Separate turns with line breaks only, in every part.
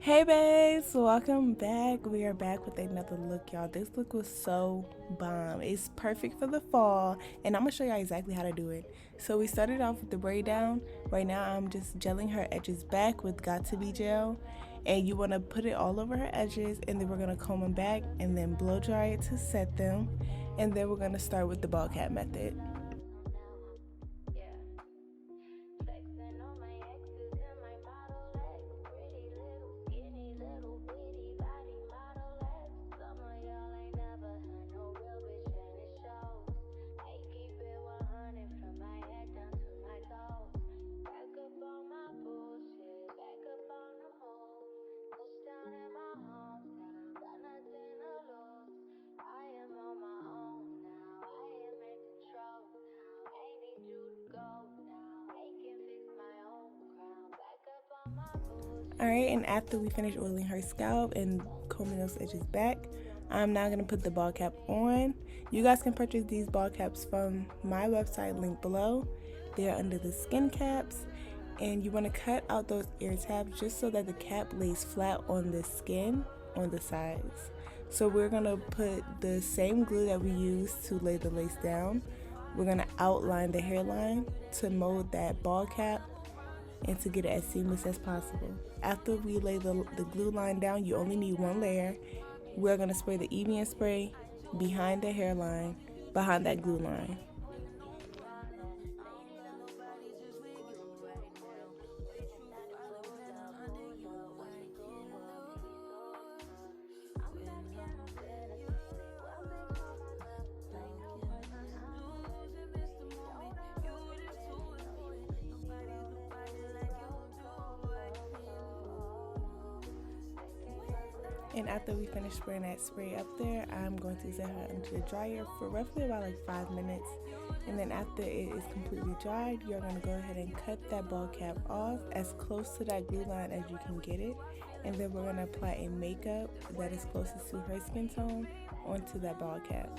Hey babes, welcome back. We are back with another look, y'all. This look was so bomb. It's perfect for the fall, and I'm gonna show y'all exactly how to do it. So we started off with the braid down. Right now I'm just gelling her edges back with Got To Be gel, and you want to put it all over her edges, and then we're gonna comb them back and then blow dry it to set them, and then we're gonna start with the ball cap method. Alright, and after we finish oiling her scalp and combing those edges back, I'm now going to put the ball cap on. You guys can purchase these ball caps from my website, link below. They are under the skin caps, and you want to cut out those ear tabs just so that the cap lays flat on the skin on the sides. So we're going to put the same glue that we used to lay the lace down. We're going to outline the hairline to mold that ball cap and to get it as seamless as possible. After we lay the glue line down, you only need one layer. We're going to spray the Evian spray behind the hairline, behind that glue line. And after we finish spraying that spray up there, I'm going to set her into the dryer for roughly about like 5 minutes. And then after it is completely dried, you're going to go ahead and cut that ball cap off as close to that glue line as you can get it. And then we're going to apply a makeup that is closest to her skin tone onto that ball cap.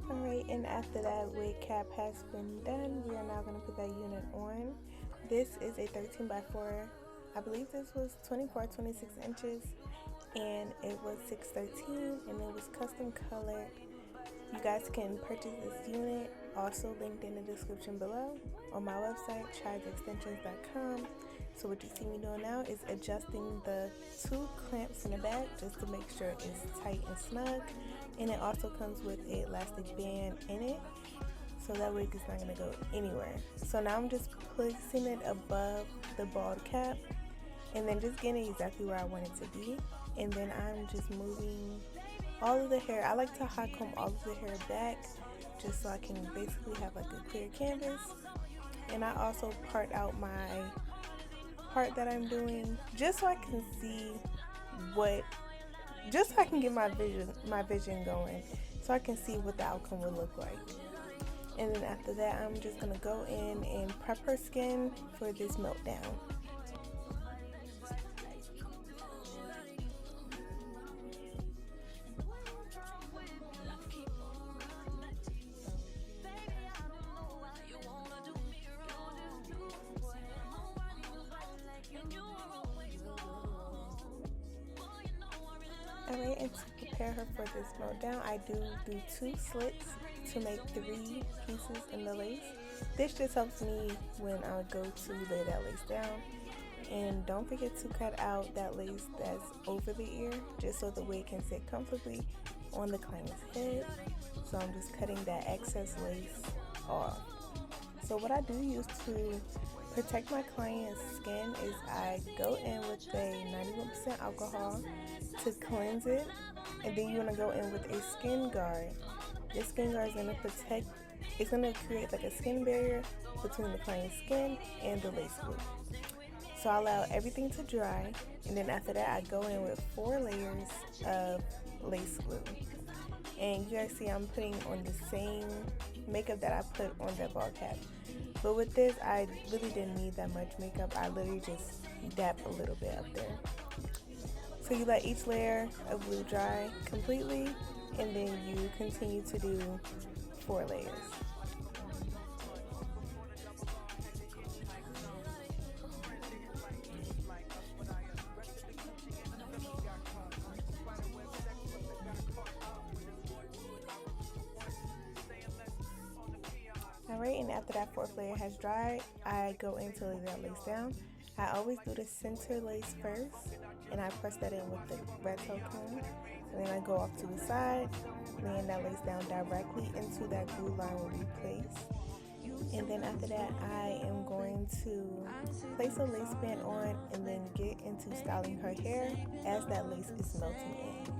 Alright, and after that wig cap has been done, we are now going to put that unit on. This is a 13 by 4. I believe this was 24-26 inches, and it was $613, and it was custom colored. You guys can purchase this unit, also linked in the description below, on my website, Chysconstructions.com. So what you see me doing now is adjusting the 2 clamps in the back just to make sure it's tight and snug. And it also comes with an elastic band in it, so that wig is not going to go anywhere. So now I'm just placing it above the bald cap and then just getting it exactly where I want it to be. And then I'm just moving all of the hair. I like to hot comb all of the hair back just so I can basically have like a clear canvas. And I also part out my part that I'm doing just so I can see just so I can get my vision going, so I can see what the outcome would look like. And then after that, I'm just gonna go in and prep her skin for this meltdown. Alright, and to prepare her for this meltdown, I do 2 slits to make 3 pieces in the lace. This just helps me when I go to lay that lace down. And don't forget to cut out that lace that's over the ear, just so the wig can sit comfortably on the client's head. So I'm just cutting that excess lace off. So what I do use to protect my client's skin is I go in with a 91% alcohol to cleanse it, and then you want to go in with a skin guard. This skin guard is going to protect, it's going to create like a skin barrier between the client's skin and the lace glue. So I allow everything to dry, and then after that I go in with 4 layers of lace glue. And you guys see I'm putting on the same makeup that I put on that ball cap. But with this, I really didn't need that much makeup. I literally just dapped a little bit up there. So you let each layer of glue dry completely, and then you continue to do 4 layers. Alright, and after that 4th layer has dried, I go in to lay that lace down. I always do the center lace first, and I press that in with the red toe comb. And then I go off to the side, laying that lace down directly into that glue line where we place. And then after that, I am going to place a lace band on and then get into styling her hair as that lace is melting in.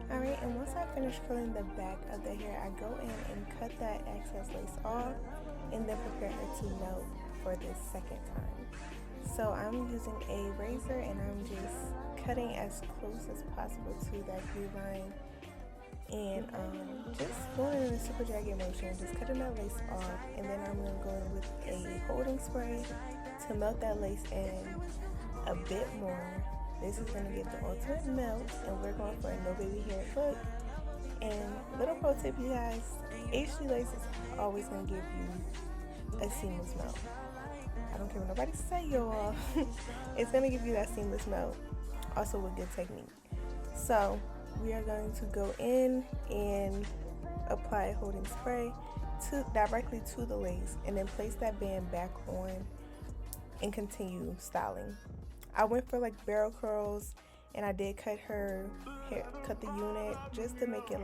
Alright, and once I finish curling the back of the hair, I go in and cut that excess lace off and then prepare it to melt for the second time. So I'm using a razor and I'm just cutting as close as possible to that glue line and just going in a super jagged motion, just cutting that lace off, and then I'm going to go in with a holding spray to melt that lace in a bit more. This is going to give the ultimate melt, and we're going for a no baby hair look. And little pro tip, you guys, HD lace is always going to give you a seamless melt. I don't care what nobody say, y'all. It's going to give you that seamless melt, also with good technique. So we are going to go in and apply holding spray directly to the lace, and then place that band back on and continue styling. I went for like barrel curls, and I did cut her hair, cut the unit just to make it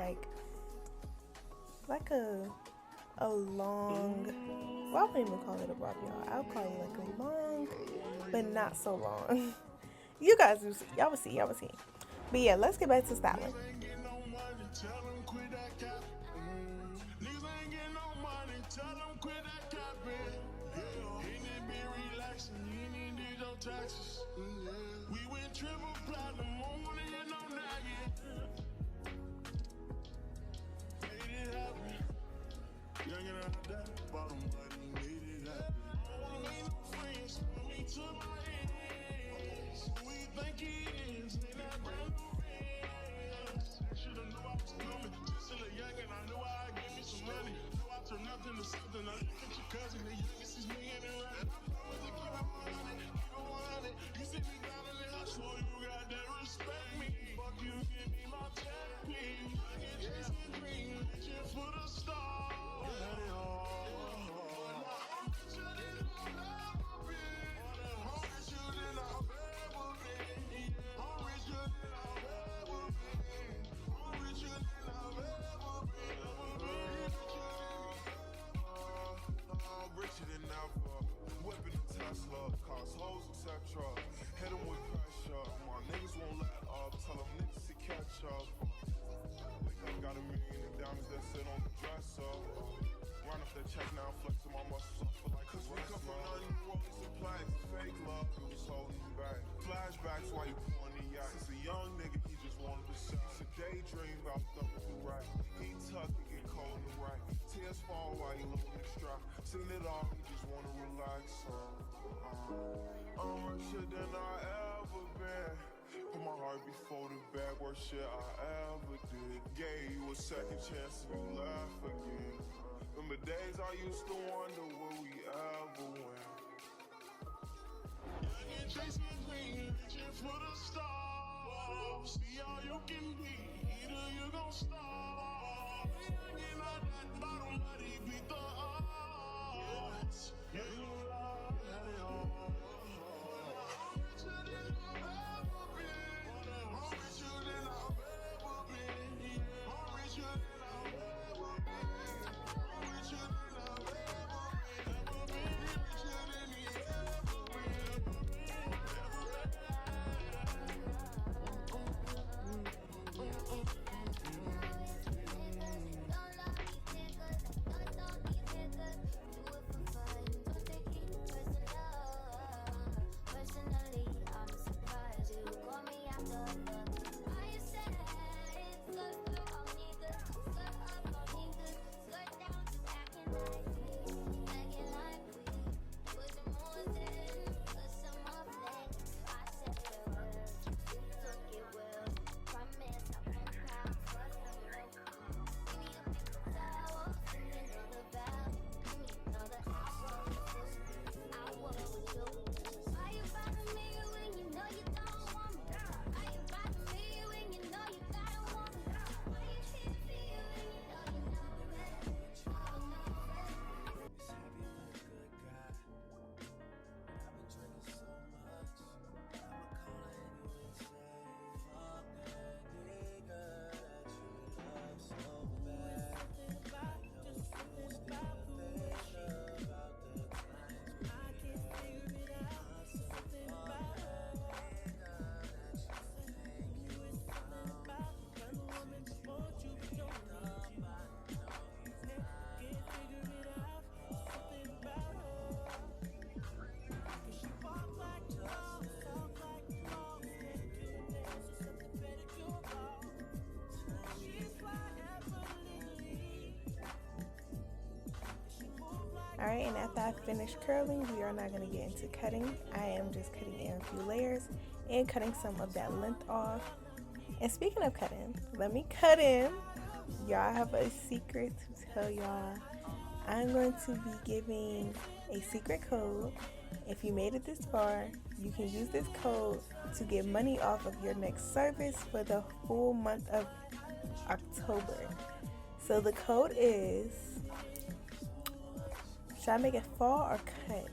like a long, well, I wouldn't even call it a bob, y'all. I'll call it like a long, but not so long. You guys will see, y'all will see. But yeah, let's get back to styling. We went triple platinum, on it, no nagging. Made it happen. Young and out that bottom, but he made it happen. I don't need no friends, me to my ends. We think he is, ain't that brand new friends. Should've knew I was coming, just still a young and I knew I'd give me some money. Knew I turned nothing to something, I look at your cousin, the youngest is me and it right. I promise to keep it 100, you see me down in the house, so you got that respect me. Fuck you, give me my champion. I get chasing dreams, reaching for the stars. Got it all. I'm richer than I've ever been. I'm richer than I've ever been. I'm richer than I've ever been. I'm richer than I've ever been. I'm richer than ever. Whipping a Tesla, cars, hoes, etc.
Niggas won't let up, tell them niggas to catch up. I got $1 million in diamonds that sit on the dresser. Run up that check now, flexing my muscles up for like cause we come from nothing, you always supply fake love, you was holding you back. Flashbacks while you pouring the yacht. Since a young nigga, he just wanted to shot. It's a daydream about thumping through right. He tuck and get cold in the right. Tears fall while you look in the strap. Seen it all, he just wanna relax. I'm richer than I ever been. Put my heart before the bad, worst shit I ever did. Gave you a second chance and you laugh again. Remember days I used to wonder will we ever win. You're chasing green, reaching for the stars. See all you can be, either you gon' stop. You're not that bottom, but he beat the odds. Yeah, you lie.
Alright, and after I finish curling, we are not going to get into cutting. I am just cutting in a few layers and cutting some of that length off. And speaking of cutting, let me cut in. Y'all have a secret to tell y'all. I'm going to be giving a secret code. If you made it this far, you can use this code to get money off of your next service for the full month of October. So the code is, should I make it fall or cut?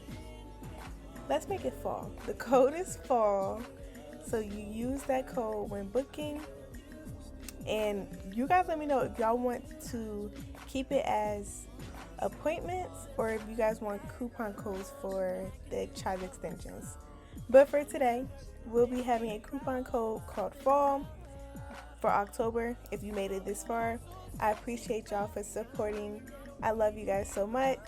Let's make it fall. The code is fall. So you use that code when booking. And you guys let me know if y'all want to keep it as appointments or if you guys want coupon codes for the child extensions. But for today, we'll be having a coupon code called fall for October. If you made it this far, I appreciate y'all for supporting. I love you guys so much.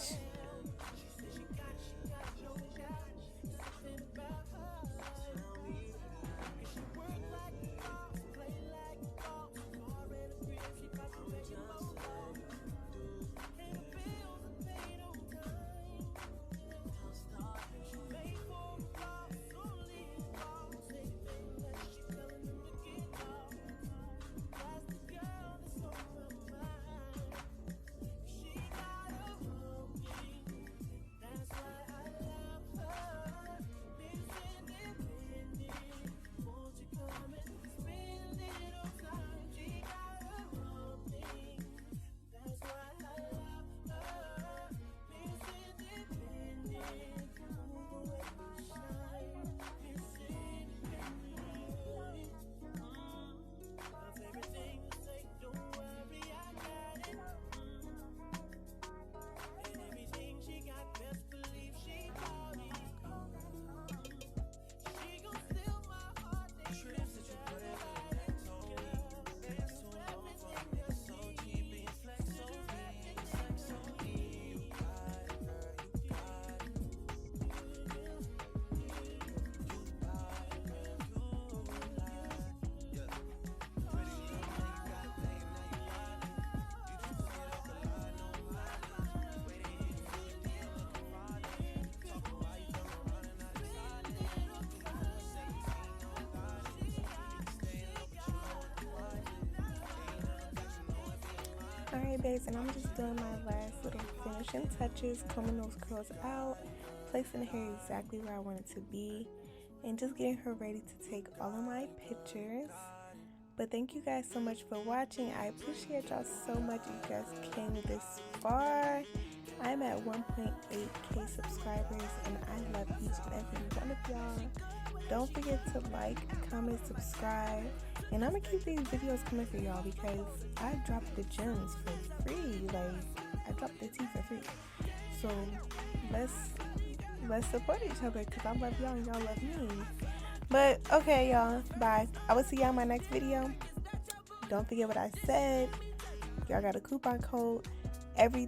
Alright babes, and I'm just doing my last little finishing touches, combing those curls out, placing the hair exactly where I want it to be, and just getting her ready to take all of my pictures. But thank you guys so much for watching. I appreciate y'all so much. You guys came this far. I'm at 1.8k subscribers, and I love each and every one of y'all. Don't forget to like, comment, subscribe, and I'm gonna keep these videos coming for y'all because I dropped the gems for free. Like, I dropped the tea for free. So let's support each other because I love y'all and y'all love me. But okay, y'all, bye. I will see y'all in my next video. Don't forget what I said. Y'all got a coupon code. Every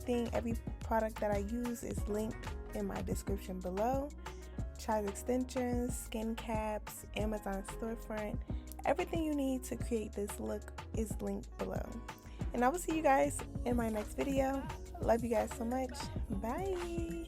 product that I use is linked in my description below. Chysconstructions, skin caps, Amazon storefront, everything you need to create this look is linked below. And I will see you guys in my next video. Love you guys so much. Bye.